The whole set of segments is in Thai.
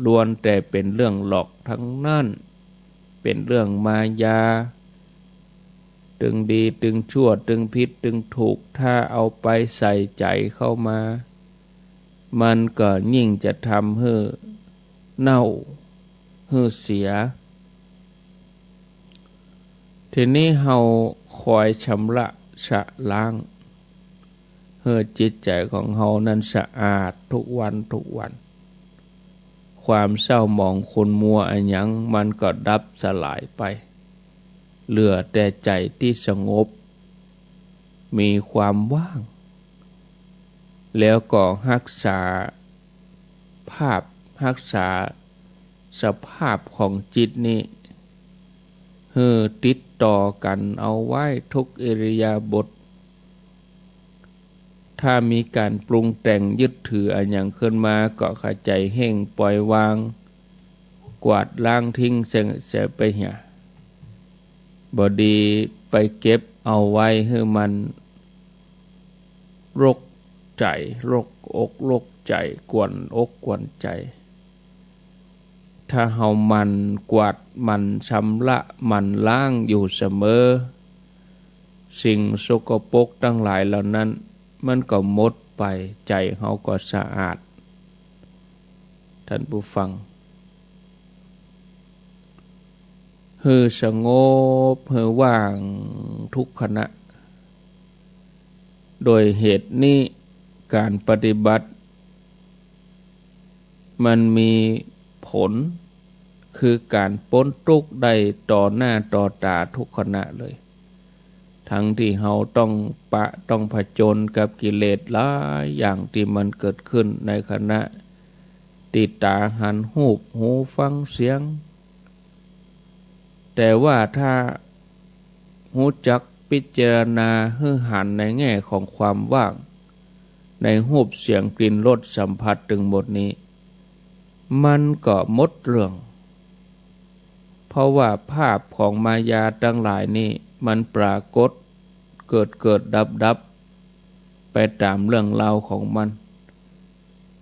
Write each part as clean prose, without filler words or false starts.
ล้วนแต่เป็นเรื่องหลอกทั้งนั้นเป็นเรื่องมายาตึงดีตึงชั่วตึงผิดตึงถูกถ้าเอาไปใส่ใจเข้ามามันก็ยิ่งจะทำให้เน่าให้เสียทีนี้เฮาคอยชำระชะล้างให้จิตใจของเฮานั้นสะอาดทุกวันทุกวันความเศร้าหมองขุ่นมัวอันหยังมันก็ดับสลายไปเหลือแต่ใจที่สงบมีความว่างแล้วก็รักษารักษาสภาพของจิตนี้ให้ติดต่อกันเอาไว้ทุกอิริยาบถถ้ามีการปรุงแต่งยึดถืออันอย่างขึ้นมาก็เข้าใจแห้งปล่อยวางกวาดล้างทิ้งเสียไปเหี่ยบดีไปเก็บเอาไว้ให้มันรกใจรกอกรกใจกวนอกกวนใจถ้าเฮามันกวาดมันชำระมันล้างอยู่เสมอสิ่งสกปรกทั้งหลายเหล่านั้นมันก็หมดไปใจเฮาก็สะอาดท่านผู้ฟังฮือสงบฮือว่างทุกขณะโดยเหตุนี้การปฏิบัติมันมีผลคือการพ้นทุกข์ได้ต่อหน้าต่อตาทุกขณะเลยทั้งที่เฮาต้องผจญกับกิเลสหลายอย่างที่มันเกิดขึ้นในขณะติดตาหันหูบหูฟังเสียงแต่ว่าถ้าหูจักพิจารณาให้หันในแง่ของความว่างในหูบเสียงกลิ่นรสสัมผัสถึงหมดนี้มันก็หมดเรื่องเพราะว่าภาพของมายาทั้งหลายนี้มันปรากฏเกิดดับไปตามเรื่องราวของมัน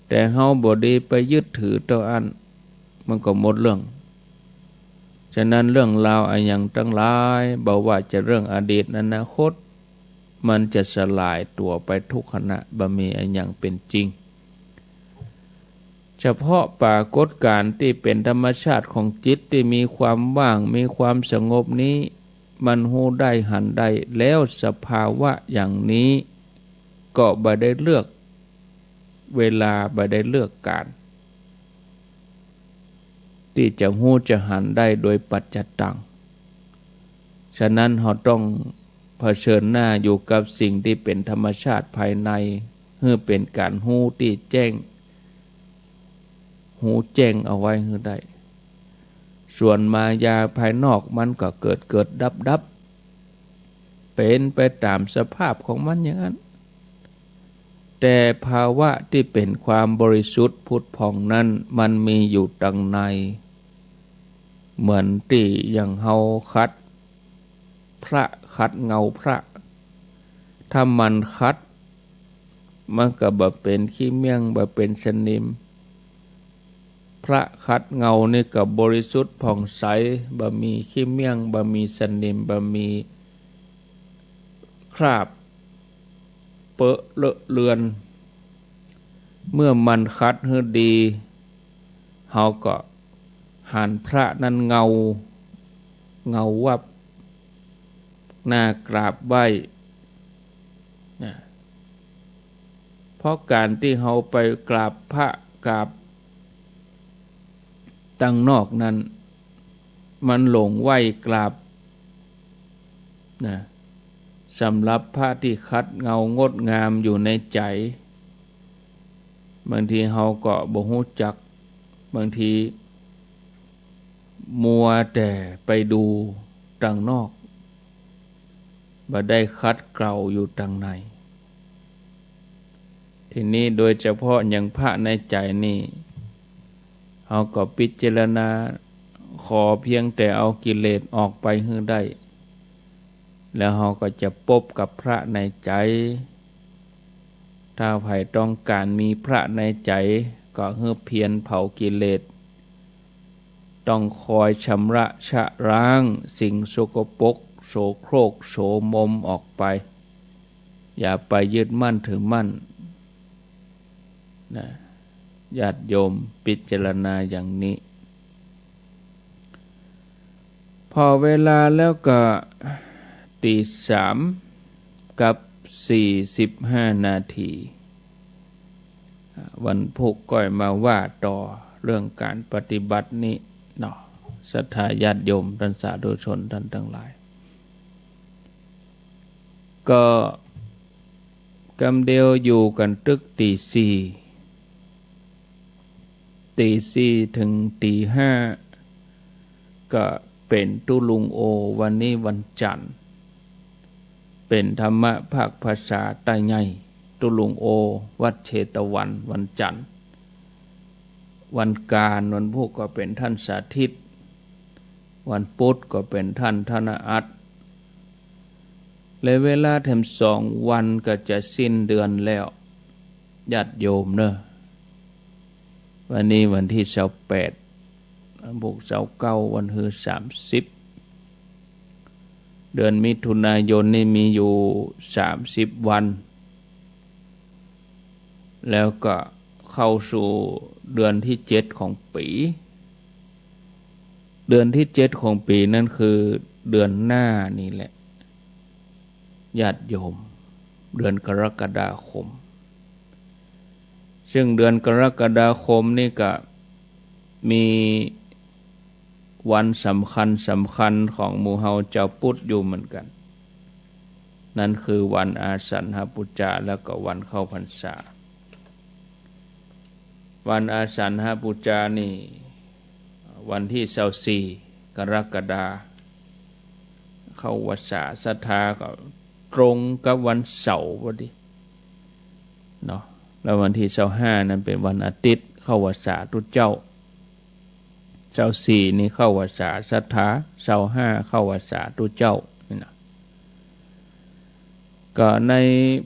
แต่เฮาบ่ได้ไปยึดถือตัวอันมันก็หมดเรื่องฉะนั้นเรื่องราวอันอย่างทั้งหลายบ่ว่าจะเรื่องอดีตอนาคตมันจะสลายตัวไปทุกขณะบ่มีอันอย่างเป็นจริงเฉพาะปรากฏการณ์ที่เป็นธรรมชาติของจิตที่มีความว่างมีความสงบนี้มันหูได้หันได้แล้วสภาวะอย่างนี้ก็บ่ได้เลือกเวลาบ่ได้เลือกการที่จะหูจะหันได้โดยปัจจตังฉะนั้นเราต้องเผชิญหน้าอยู่กับสิ่งที่เป็นธรรมชาติภายในเพื่อเป็นการหูที่แจ้งหูแจ้งเอาไว้ให้ได้ส่วนมายาภายนอกมันก็เกิดดับเป็นไปตามสภาพของมันอย่างนั้นแต่ภาวะที่เป็นความบริสุทธิ์ผุดผ่องนั้นมันมีอยู่ดังในเหมือนที่อย่างเฮาคัดพระคัดเงาพระถ้ามันคัดมันก็บ่เป็นขี้เมี่ยงบ่เป็นสนิมพระคัดเงานี่ก็บริสุทธิ์ผ่องใสบ่มีขี้เมี่ยงบ่มีสนิมบ่มีคราบเปอะเลอะเลือนเมื่อมันคัดให้ดีเฮาก็หันพระนั้นเงาวับหน้ากราบไหว้เพราะการที่เฮาไปกราบพระกราบตั้งนอกนั้นมันหลงไหว้กราบสำหรับพระที่คัดเงางดงามอยู่ในใจบางทีเฮาก็บ่ฮู้จักบางทีมัวแต่ไปดูตั้งนอกบ่ได้คัดเกลาอยู่ตั้งในทีนี้โดยเฉพาะอย่างพระในใจนี่เฮาก็พิจารณาขอเพียงแต่เอากิเลสออกไปให้ได้แล้วเฮาก็จะพบกับพระในใจถ้าใครต้องการมีพระในใจก็ให้เพียรเผากิเลส ต้องคอยชำระชะล้างสิ่งสกปรกโสโครกโสมมออกไปอย่าไปยึดมั่นถือมั่นนะญาติโยมพิจารณาอย่างนี้พอเวลาแล้วก็ตี 3 กับ 45 นาทีวันพุธก็มาว่าต่อเรื่องการปฏิบัตินี้เนาะศรัทธาญาติโยมท่านสาธุชนท่านทั้งหลายก็กำเดียวอยู่กันตึกตี 4ถึงตี 5ก็เป็นตุลุงโอวันนี้วันจันทร์เป็นธรรมะภาคภาษาใต้ใหญ่ตุลุงโอวัดเชตวันวันจันทร์วันการวันพุธก็เป็นท่านสาธิตวันพุธก็เป็นท่านธนอัตเลยเวลาแถม2 วันก็จะสิ้นเดือนแล้วญาติโยมเนอะวันนี้วันที่28วันพุธ29วันฮือ30เดือนมิถุนายนนี่มีอยู่30 วันแล้วก็เข้าสู่เดือนที่7ของปีเดือนที่7ของปีนั่นคือเดือนหน้านี่แหละญาติโยมเดือนกรกฎาคมซึ่งเดือนกรกฎาคมนี่ก็มีวันสำคัญของหมู่เฮาเจ้าพุทธอยู่เหมือนกันนั่นคือวันอาสันหปุจจาแล้วก็วันเข้าพรรษาวันอาสันหปุจจานี่วันที่24กรกฎาคมเข้าวัสสาศรัทธาก็ตรงกับวันเสาร์พอดีเนาะแล้ววันที่25นั้นเป็นวันอาทิตย์เข้าวัสสาตุเจ้า24นี่เข้าวัสสาศรัทธา25เข้าวัสสาตุเจ้านี่นะก็ใน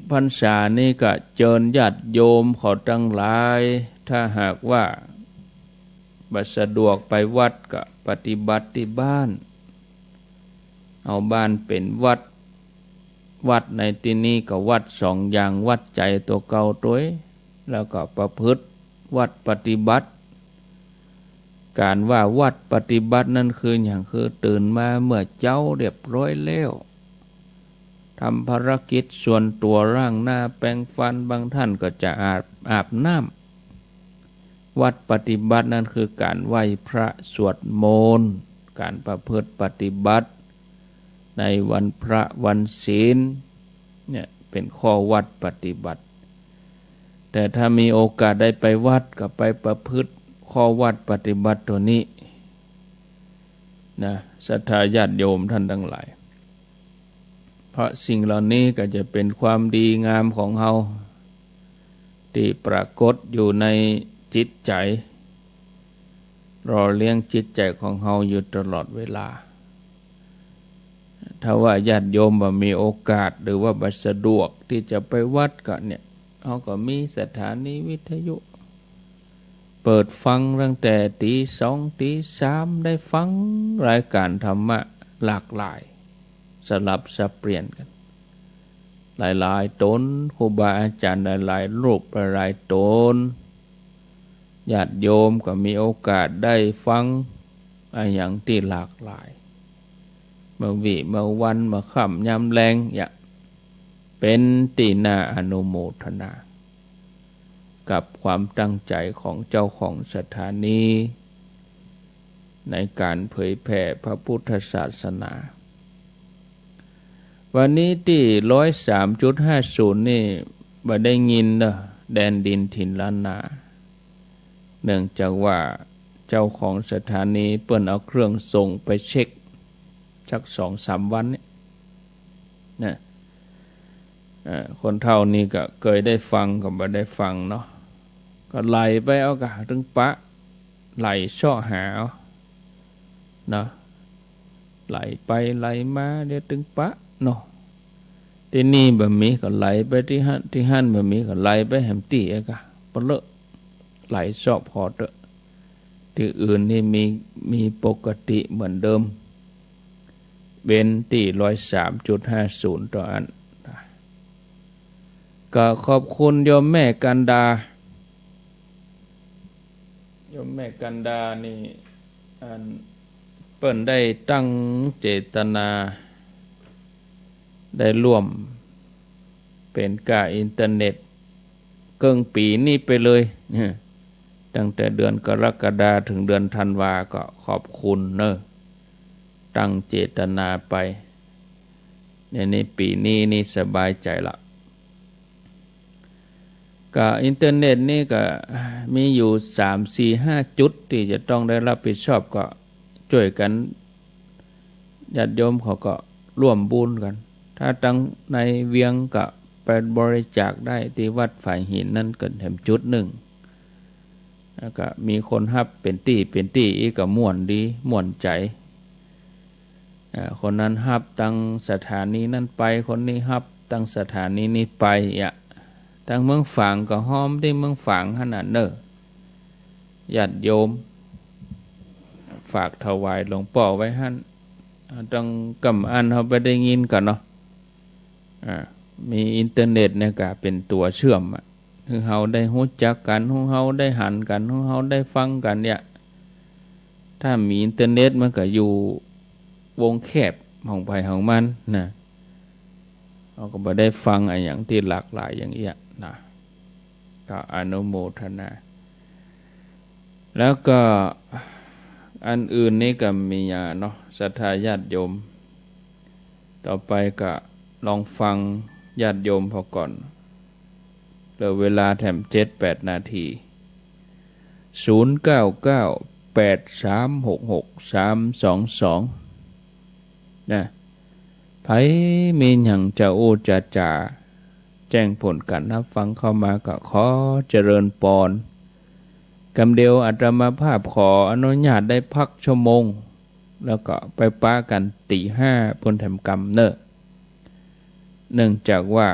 พรรษานี้ก็เชิญญาติโยมขอทั้งหลายถ้าหากว่าบัดสะดวกไปวัดก็ปฏิบัติที่บ้านเอาบ้านเป็นวัดในที่นี้ก็วัด2 อย่างวัดใจตัวเก่าตัวแล้วก็ประพฤติวัดปฏิบัติการว่าวัดปฏิบัตินั่นคืออย่างคือตื่นมาเมื่อเจ้าเรียบร้อยแล้วทำภารกิจส่วนตัวร่างหน้าแปรงฟันบางท่านก็จะอาบน้ำวัดปฏิบัตินั่นคือการไหว้พระสวดมนต์การประพฤติปฏิบัติในวันพระวันศีลเนี่ยเป็นข้อวัดปฏิบัติแต่ถ้ามีโอกาสได้ไปวัดก็ไปประพฤติข้อวัดปฏิบัติตัวนี้นะศรัทธาญาติโยมท่านทั้งหลายเพราะสิ่งเหล่านี้ก็จะเป็นความดีงามของเฮาที่ปรากฏอยู่ในจิตใจรอเลี้ยงจิตใจของเฮาอยู่ตลอดเวลาถ้าว่าญาติโยมบ่มีโอกาสหรือว่าบ่สะดวกที่จะไปวัดก็เนี่ยเฮาก็มีสถานีวิทยุเปิดฟังตั้งแต่ตี 2ตี 3ได้ฟังรายการธรรมะหลากหลายสลับสับเปลี่ยนกันหลายๆตนครูบาอาจารย์หลายๆรูปหลายๆตนญาติโยมก็มีโอกาสได้ฟังอย่างที่หลากหลายเมื่อวันเมื่อค่ำยามแลงอย่างเป็นตีนาอนุโมทนากับความตั้งใจของเจ้าของสถานีในการเผยแผ่พระพุทธศาสนาวันนี้ที่103.50นี่บ่ได้ยินเด้อแดนดินถิ่นล้านนาเนื่องจากว่าเจ้าของสถานีเปิ้นเอาเครื่องส่งไปเช็คสัก 2-3 วันเนี่ยนะคนเท่านี้ก็เคยได้ฟังก็บ่ได้ฟังเนาะก็ไล่ไปเอากะถึงปะไล่เสาะหาเนาะไล่ไปไล่มาเดี๋ยวถึงปะเนาะที่นี่บ่มีก็ไล่ไปที่หั่นบ่มีก็ไล่ไปแหมตี้กะปะเลอะไล่เสาะพอเตอะ ที่อื่นนี่มีปกติเหมือนเดิมเว้นที่103.50ต่ออันก็ขอบคุณโยมแม่กันดาโยมแม่กันดานี่อันเปิ้นได้ตั้งเจตนาได้ร่วมเป็นกาอินเทอร์เน็ตเกิงปีนี้ไปเลยตั้งแต่เดือนกรกฎาถึงเดือนธันวาก็ขอบคุณเนอะตั้งเจตนาไปในปีนี้นี่สบายใจละก็อินเทอร์เน็ตนี่ก็มีอยู่ 3-4-5 จุดที่จะต้องได้รับผิดชอบก็ช่วยกันญาติโยมเขาก็ร่วมบุญกันถ้าตั้งในเวียงก็ไปบริจาคได้ที่วัดฝ่ายหินนั่นก็แถมจุดหนึ่งแล้วก็มีคนฮับเป็นตี้อีกก็ม่วนดีม่วนใจคนนั้นฮับตั้งสถานีนั้นไปคนนี้ฮับตั้งสถานีนี้ไปตั้งเมืองฝางก็ห้อมที่เมืองฝางขนาดเนอญาติโยมฝากถวายหลวงพ่อไว้หั่นต้องกำอันเขาไปได้ยินกันเนาะมีอินเทอร์เน็ตเนี่ยก็เป็นตัวเชื่อมคือเขาได้รู้จักกันเขาได้หันกันเขาได้ฟังกันเนี่ยถ้ามีอินเทอร์เน็ตมันก็อยู่วงแคบของไปของมันนะเราก็ไม่ได้ฟังอะไรอย่างที่หลากหลายอย่างเงี้ยนะก็อนุโมทนาแล้วก็อันอื่นนี่ก็มีเนาะศรัทธาญาติโยมต่อไปก็ลองฟังญาติโยมพอก่อนเหลือเวลาแถม 7-8 นาที0998366322นะไผมีหยังจะโอจะจ่าแจ้งผลกันรับฟังเข้ามาก็ขอเจริญปอนกำเดียวอาตมาภาพขออนุญาตได้พักชั่วโมงแล้วก็ไปป้ากันตี 5พนแถมกรรมเนอะเนื่องจากว่า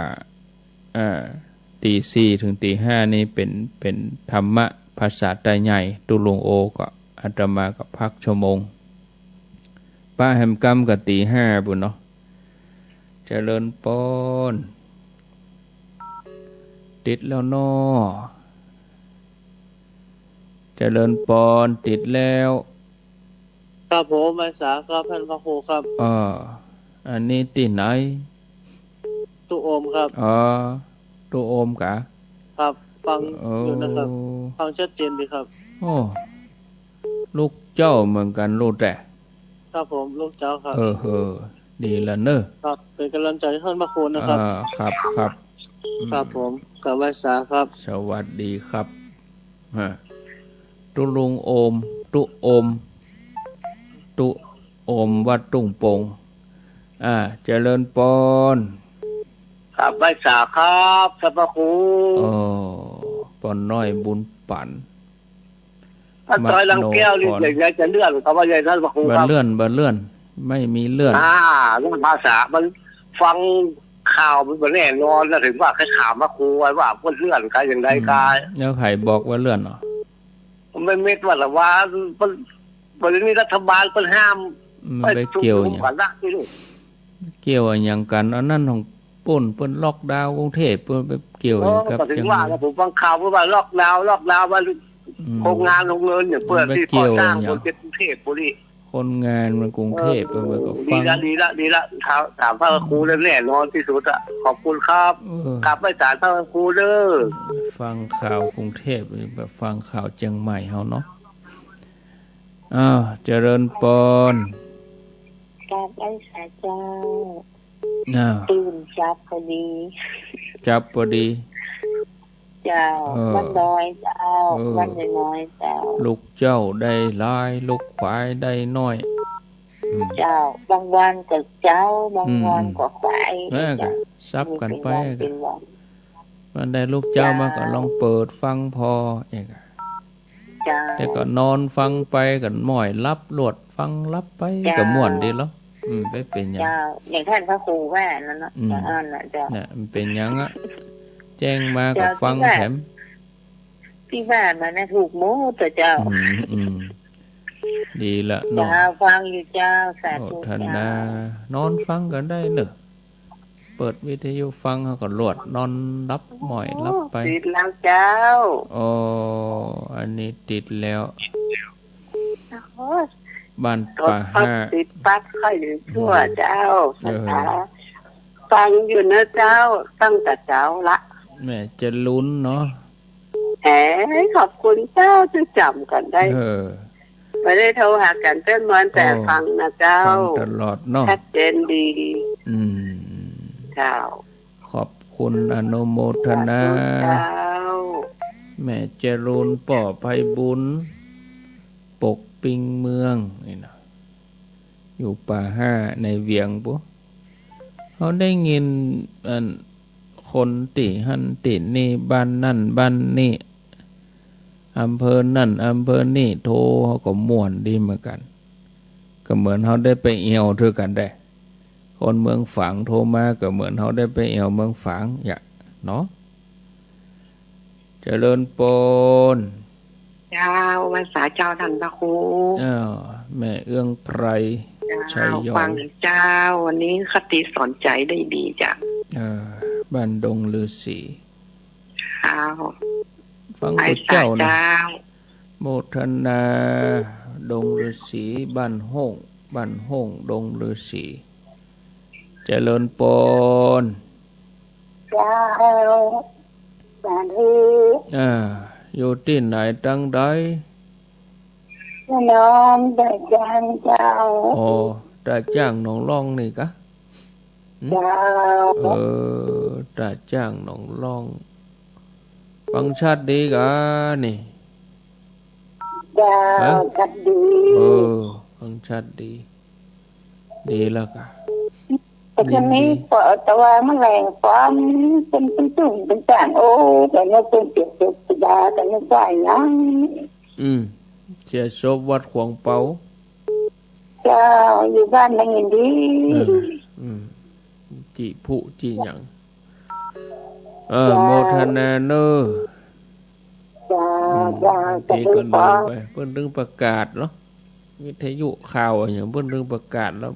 ตี 4ถึงตี 5นี่เป็นธรรมะภาษาใต้ใหญ่ตุลุงโอก็อาตมาก็พักชั่วโมงป้าแหมกรรมก็ตี 5ปุ่นเนาะเจริญปอนติดแล้วน้อเจริญปอนติดแล้วครับผมภาษาครับท่านพระครูครับอันนี้ที่ไหนตุโอมครับตุโอมกะครับฟังอยู่นะครับฟังชัดเจนดีครับโอ้ลูกเจ้าเหมือนกันลูกแต่ครับผมลูกเจ้าครับดีแล้วเนอะครับเป็นกำลังใจให้ท่านพระครูนะครับครับครับผมกับภาษาครับสวัสดีครับตุลุงโอมตุโอมวัดตุ้งโป่งเจริญปอนครับภาษาครับท่านพระครูปอนน้อยบุญปั่นท่านต้อยลังแก้วนี่ใหญ่จะเลื่อนเขาว่าใหญ่ท่านพระครูครับเลื่อนไม่มีเลื่อนเรื่องภาษามันฟังข่าวมันแน่นอนแล้วถึงว่าแค่ข่าวมาครูไว้ว่าเพื่อนเลื่อนกันอย่างใดกันแล้วใครบอกว่าเลื่อนเหรอไม่เม็ดว่าละว่าวันนี้รัฐบาลเพิ่นห้ามไปเกี่ยวอย่างเกี่ยวอย่างกันอันนั้นของเปิ้นล็อกดาวน์กรุงเทพเปิ้นไปเกี่ยวอย่างกับถึงว่าผมฟังข่าวว่าล็อกดาวน์ว่าโครงงานโรงเงินอย่างเปิ้นที่ก่อสร้างบนกรุงเทพบุรีคนงานมันกรุงเทพเปิ้นก็ฟังดีละถามพระครูแน่นอนที่สุดขอบคุณครับกลับไปศาลพระครูเด้อฟังข่าวกรุงเทพแบบฟังข่าวเชียงใหม่เฮาเนาะเจริญปอนกราบไอ้สาเจ้าตื่นจับพอดีเจ้าวันน้อยเจ้าวันน้อยเจ้าลูกเจ้าได้หลายลูกควายได้น้อยเจ้าบางวันก็เจ้าบางวันก็ควายซับกันไปวันได้ลูกเจ้ามาก็ลองเปิดฟังพอเองแต่ก็นอนฟังไปกันหม่อยรับหลวดฟังรับไปก็ม่วนดีแล้วไปเป็นอย่างอย่างท่านพระครูว่านั่นเนาะเนี่ยมันเป็นอย่างแจ้งมาก็ฟังแถม ที่บ้านมันนะถูกหมูแต่เจ้าดีละเนาะฟังอยู่เจ้าสาธุท่านนานอนฟังกันได้เนอะเปิดวิทยุฟังเขาก็หลวดนอนรับหมอยรับไปติดแล้วเจ้าอ๋ออันนี้ติดแล้วบ้านป่าห้าติดปัดค่อยทั่วเจ้าฟังอยู่นะเจ้าตั้งแต่เจ้าละแม่จะลุ้นเนาะขอบคุณเจ้าที่จำกันได้ไม่ได้โทรหากันเต้นมันแต่ฟังนะเจ้าฟังตลอดเนาะชัดเจนดีเจ้าขอบคุณอนุโมทนาแม่เจริญป่อไพบุญปกปิงเมืองนี่นะอยู่ป่าห้าในเวียงปุ๊เขาได้ยินคนติหันตินี่บ้านนั่นบ้านนี่อำเภอนั่นอำเภอนี่โทรเขาก็ม่วนดีเหมือนกันก็เหมือนเขาได้ไปเอวด้วยกันได้คนเมืองฝางโทรมาก็เหมือนเขาได้ไปเอวเมืองฝางอย่างเนาะเจริญปนเจ้าวันษาเจ้าทันพระครูแม่เอื้องไพรชัยยอฟังเจ้าวันนี้คติสอนใจได้ดีจ้ะบ้านดงฤาษีฟังเจ้านะโมทนาดงฤาษีบ้านห้องดงฤาษีเจริญปนเจ้าสาธุอยู่ที่ไหนตั้งใดน้องได้จ้างเจ้าได้จ้างน้องล่องนี่กะเจ้าได้จ้างน้องล่องฟังชัดดีกะนี่เจ้าชัดดีฟังชัดดีแล้วกะแต่ทีนี้เปิดแต่ว่าแมลงฟ้าเป็นตุ่มเป็นจานแต่เนี่ยเป็นเปียกยาแต่ไม่ใช่นะเสียศพวัดขวงเปาเจ้าอยู่บ้านได้ยินดีจีผู้จีหยังโมทนาเนอตีก็ลืมไปเพิ่นเรื่องประกาศเนาะวิทยุข่าวอย่างเพิ่นเรื่องประกาศแล้ว